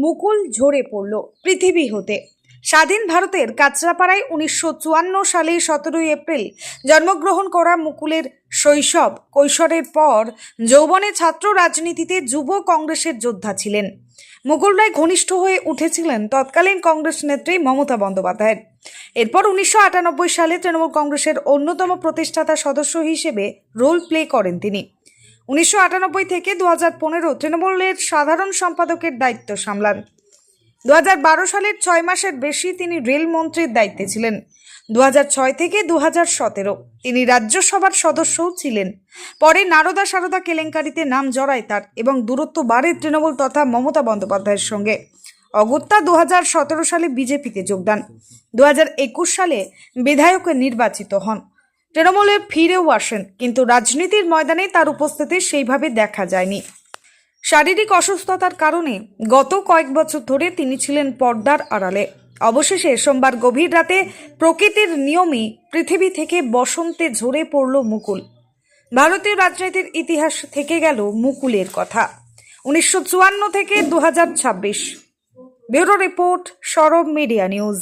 মুকুল ঝরে পড়ল পৃথিবী হতে। স্বাধীন ভারতের কাঁচরাপাড়ায় 1954 সালে 17 এপ্রিল জন্মগ্রহণ করা মুকুলের কৈশোরের পর যৌবনে ছাত্র রাজনীতিতে যুব কংগ্রেসের যোদ্ধা ছিলেন। মুকুল রায় ঘনিষ্ঠ হয়ে উঠেছিলেন তৎকালীন কংগ্রেস নেত্রী মমতা বন্দ্যোপাধ্যায়ের। এরপর 1998 সালে তৃণমূল কংগ্রেসের অন্যতম প্রতিষ্ঠাতা সদস্য হিসেবে রোল প্লে করেন তিনি। 1998 থেকে 2015 তৃণমূলের সাধারণ সম্পাদকের দায়িত্ব সামলান। 2012 সালের 6 মাসের বেশি তিনি রেলমন্ত্রীর দায়িত্বে ছিলেন। 2006 থেকে 2017 তিনি রাজ্যসভার সদস্যও ছিলেন। পরে নারদা সারদা কেলেঙ্কারিতে নাম জড়ায় তার এবং দূরত্ব বাড়ে তৃণমূল তথা মমতা বন্দ্যোপাধ্যায়ের সঙ্গে। অগত্যা 2017 সালে বিজেপিতে যোগদান। 2021 সালে বিধায়ক নির্বাচিত হন। তৃণমূলে ফিরেও আসেন, কিন্তু রাজনীতির ময়দানে তার উপস্থিতি সেইভাবে দেখা যায়নি। শারীরিক অসুস্থতার কারণে গত কয়েক বছর ধরে তিনি ছিলেন পর্দার আড়ালে। অবশেষে সোমবার গভীর রাতে প্রকৃতির নিয়মে পৃথিবী থেকে বসন্তে ঝরে পড়ল মুকুল। ভারতীয় রাজনীতির ইতিহাস থেকে গেল মুকুলের কথা। 1954 থেকে 2026। ব্যুরো রিপোর্ট, সরব মিডিয়া নিউজ।